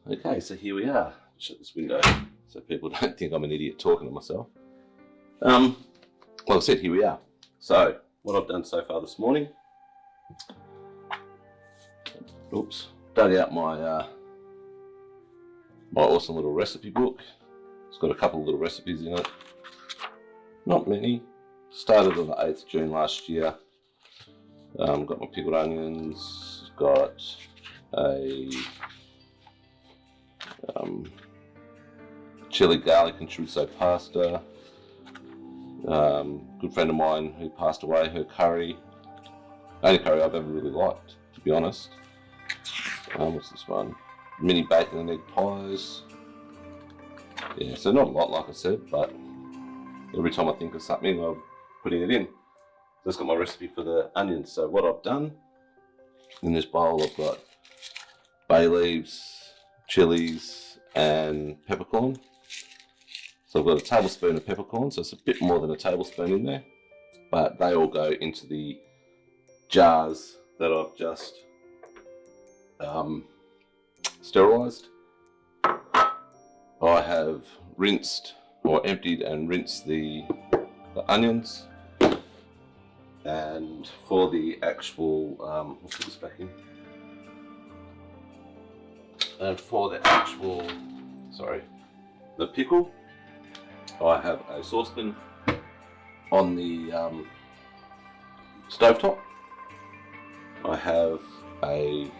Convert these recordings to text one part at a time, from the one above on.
Okay, so here we are. Shut this window so people don't think I'm an idiot talking to myself. Like I said, here we are. So, what I've done so far this morning, dug out my my awesome little recipe book. It's got a couple of little recipes in it. Not many. Started on the 8th of June last year. Got my pickled onions, got a chili, garlic and chorizo pasta. Good friend of mine who passed away, her curry. Only curry I've ever really liked, to be honest. What's this one? Mini bacon and egg pies. Yeah, so not a lot, like I said, but every time I think of something, I'm putting it in. So it's got my recipe for the onions. So what I've done in this bowl, I've got bay leaves, chilies, and peppercorn. So I've got a tablespoon of peppercorn, so it's a bit more than a tablespoon in there, but they all go into the jars that I've just sterilised. I have rinsed or emptied and rinsed the onions. And for the actual, I'll put this back in. And for the actual, the pickle, I have a saucepan on the stovetop. I have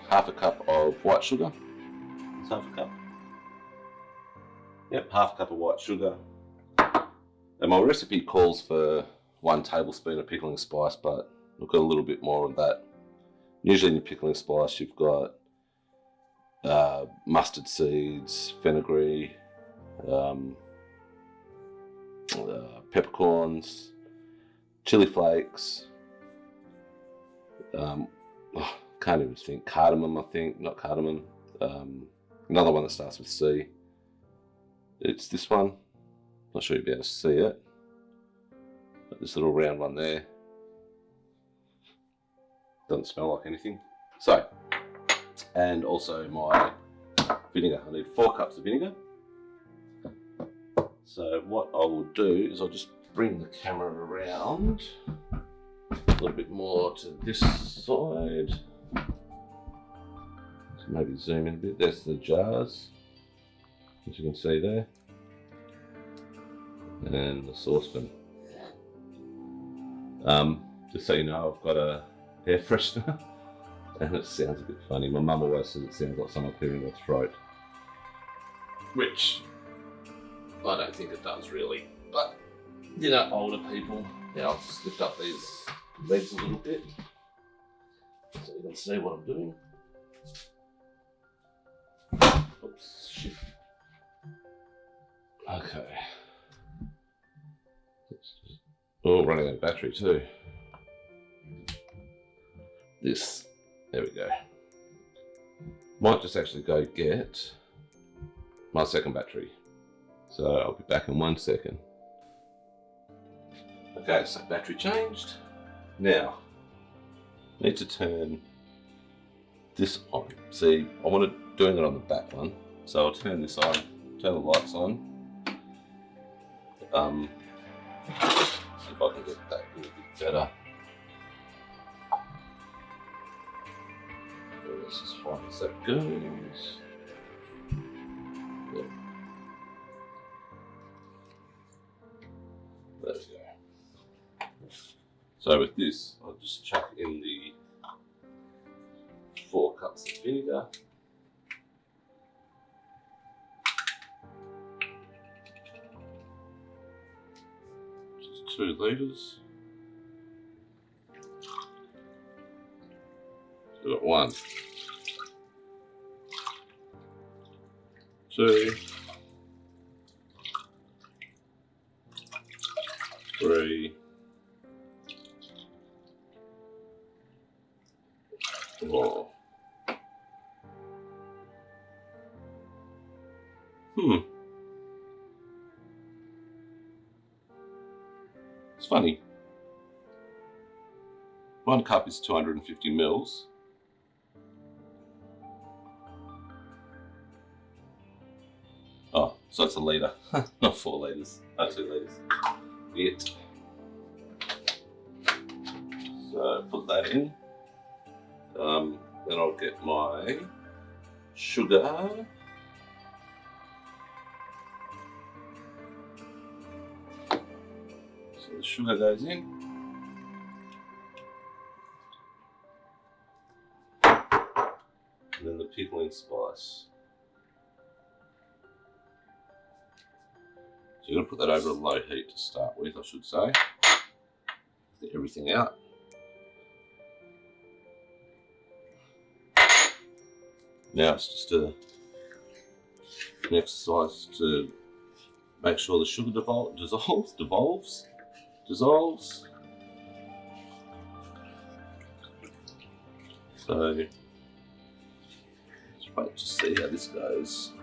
half a cup of white sugar. It's half a cup. Yep, half a cup of white sugar. And my recipe calls for 1 tablespoon of pickling spice, but I've got a little bit more of that. Usually in your pickling spice, you've got mustard seeds, fenugreek, peppercorns, chili flakes. Can't even think. Cardamom, I think, not cardamom. Another one that starts with C. It's this one. Not sure you'll be able to see it. But this little round one there. Doesn't smell like anything. So, and also my vinegar. I need 4 cups of vinegar. So what I will do is I'll just bring the camera around a little bit more to this side. So maybe zoom in a bit. There's the jars, as you can see there. And the saucepan. Just so you know, I've got a air freshener and it sounds a bit funny. My mum always says it sounds like someone clearing their throat, which I don't think it does really, but you know, older people. Now I'll just lift up these legs a little bit so you can see what I'm doing. Oops, shit. Okay. Oh, running out of battery too. There we go. Might just actually go get my second battery. So I'll be back in 1 second. Okay, so battery changed. Now, I need to turn this on. See, I wanted doing it on the back one. So I'll turn this on, turn the lights on. See if I can get that a little bit better. Let's just find as that goes. Yep. There we go. So with this, I'll just chuck in the 4 cups of vinegar. Just 2 litres. So we've got 1, 2, 3, 4. It's funny. 1 cup is 250 mils. So it's a litre, not 4 litres, no 2 litres. Yet. So put that in. Then I'll get my sugar. So the sugar goes in. And then the pickling spice. So you're going to put that over a low heat to start with, I should say. Get everything out. Now it's just an exercise to make sure the sugar dissolves. So let's wait to see how this goes.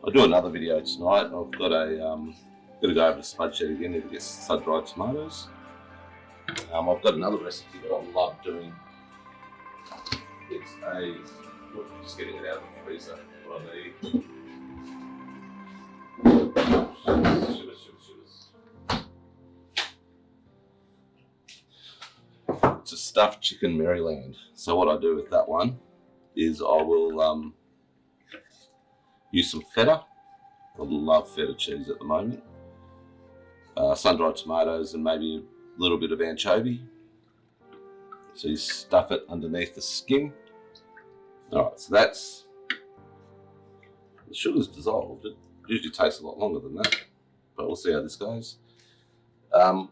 I'll do another video tonight. I've got a got to go over the spud shed again to get sun-dried tomatoes. I've got another recipe that I love doing. It's just getting it out of the freezer. What I need. It's a stuffed chicken Maryland. So what I do with that one is I will use some feta. I love feta cheese at the moment. Sun-dried tomatoes and maybe a little bit of anchovy. So you stuff it underneath the skin. Alright, so that's, the sugar's dissolved. It usually takes a lot longer than that, but we'll see how this goes. Yeah,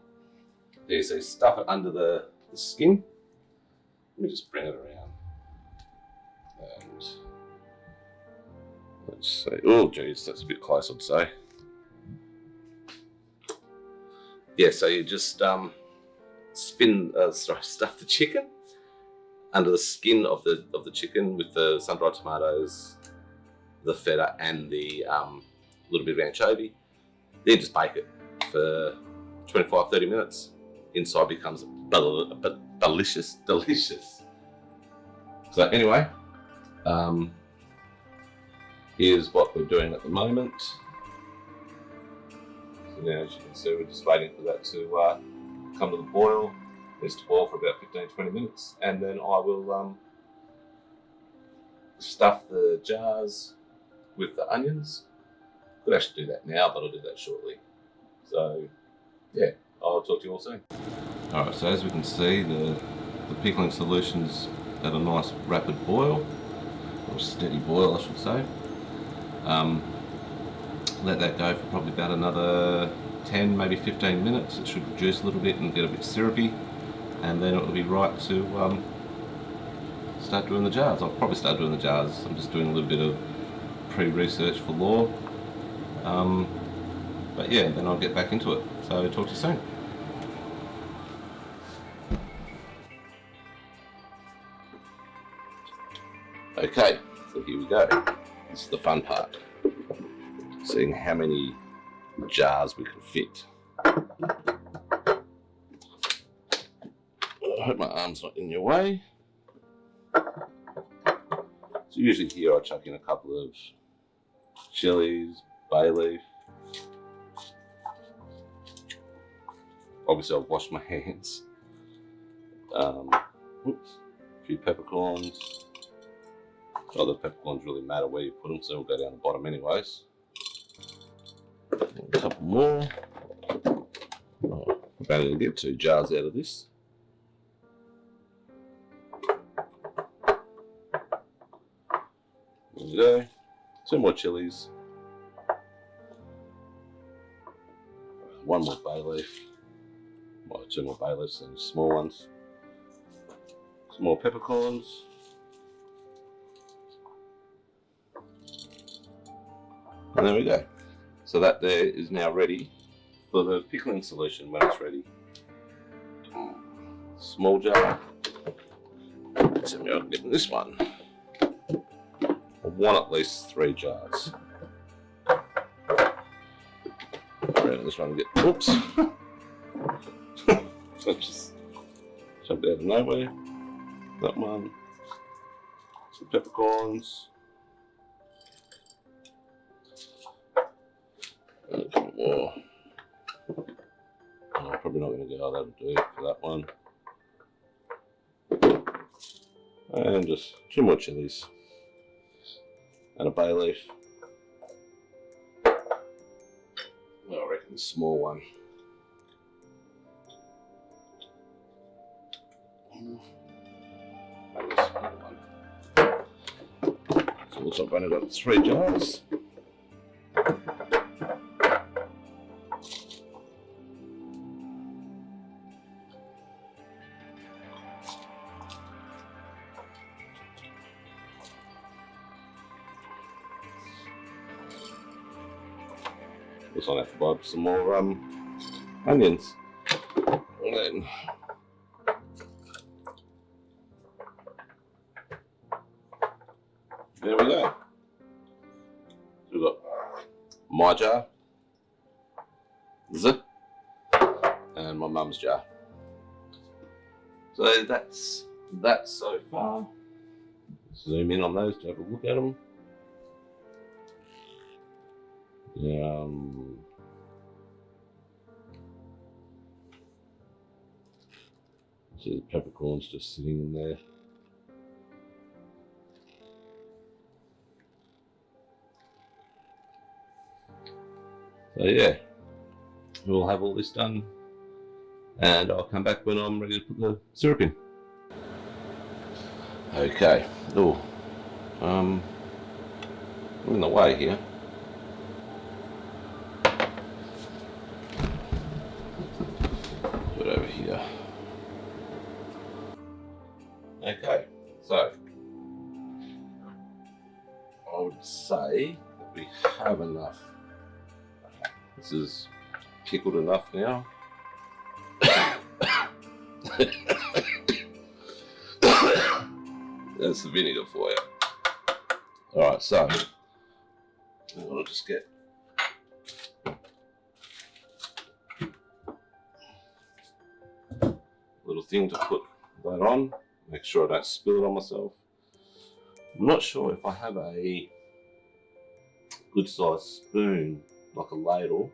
so you stuff it under the skin. Let me just bring it around. And let's say, oh geez, that's a bit close, I'd say. Yeah, so you just stuff the chicken under the skin of the chicken with the sun-dried tomatoes, the feta, and the little bit of anchovy. Then just bake it for 25-30 minutes. Inside becomes delicious. So anyway, here's what we're doing at the moment. So now, as you can see, we're just waiting for that to come to the boil. It's to boil for about 15-20 minutes, and then I will stuff the jars with the onions. Could actually do that now, but I'll do that shortly. So yeah, I'll talk to you all soon. Alright, so as we can see, the pickling solution's at a nice rapid boil, or steady boil I should say. Let that go for probably about another 10, maybe 15 minutes. It should reduce a little bit and get a bit syrupy, and then it will be right to start doing the jars. I'll probably start doing the jars. I'm just doing a little bit of pre-research for law. But yeah, then I'll get back into it. So talk to you soon. Okay, so here we go. This is the fun part. Seeing how many jars we can fit. I hope my arm's not in your way. So usually here I chuck in a couple of chilies, bay leaf. Obviously I've washed my hands. A few peppercorns. Not that peppercorns really matter where you put them, so we'll go down the bottom anyways. A couple more. Oh, I'm only going to get 2 jars out of this. There we go. 2 more chilies. 1 more bay leaf. Well, 2 more bay leaves, and small ones. Some more peppercorns. And there we go. So that there is now ready for the pickling solution when it's ready. Small jar. Let's see if I can get in this one. I want at least 3 jars. Around this one and get, oops. I just jumped out of nowhere. That one. Some peppercorns. want more. I'm probably not going to go, that'll do it for that one. And just 2 more chilies. And a bay leaf. Well, I reckon a small one. Maybe a small one. So it looks like I've only got 3 jars. Looks like I have to buy some more onions. And then there we go. So we've got my jar, and my mum's jar. So that's that so far. Zoom in on those to have a look at them. See the peppercorns just sitting in there. So yeah, we'll have all this done and I'll come back when I'm ready to put the syrup in. Okay, oh, I'm in the way here. Put it over here. Okay, so I would say that we have enough. This is pickled enough now. That's the vinegar for you. Alright, so I'll just get a little thing to put that on. Make sure I don't spill it on myself. I'm not sure if I have a good sized spoon, like a ladle.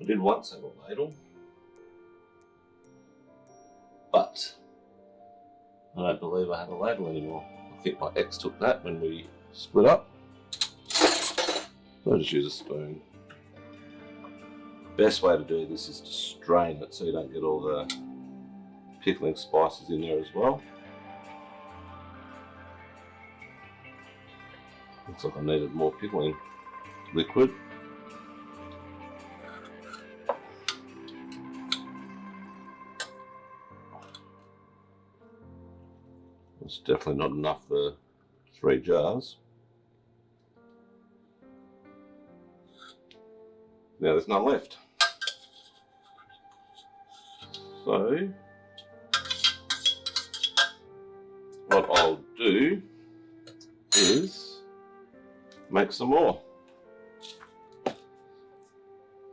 I did once have a ladle, but I don't believe I have a ladle anymore. I think my ex took that when we split up. So I'll just use a spoon. Best way to do this is to strain it so you don't get all the pickling spices in there as well. Looks like I needed more pickling liquid. It's definitely not enough for 3 jars. Now there's none left. So what I'll do is make some more.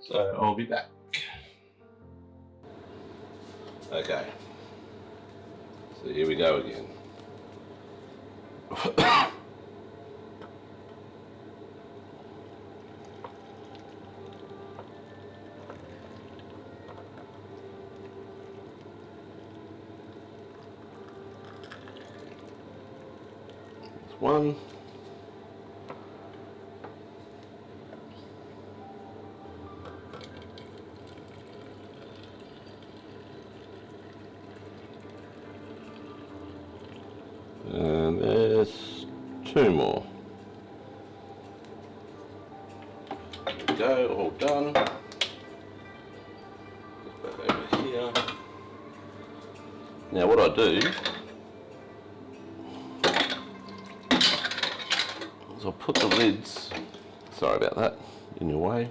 So I'll be back. Okay. So here we go again. One. And there's 2 more. There we go, all done. Back over here. Now what I do is I'll put the lids, sorry about that, in your way.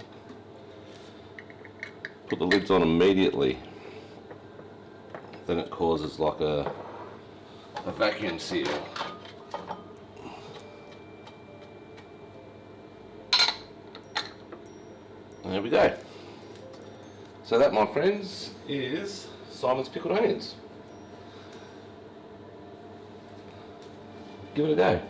Put the lids on immediately. Then it causes like a vacuum seal. There we go. So that, my friends, is Simon's Pickled Onions. Give it a go.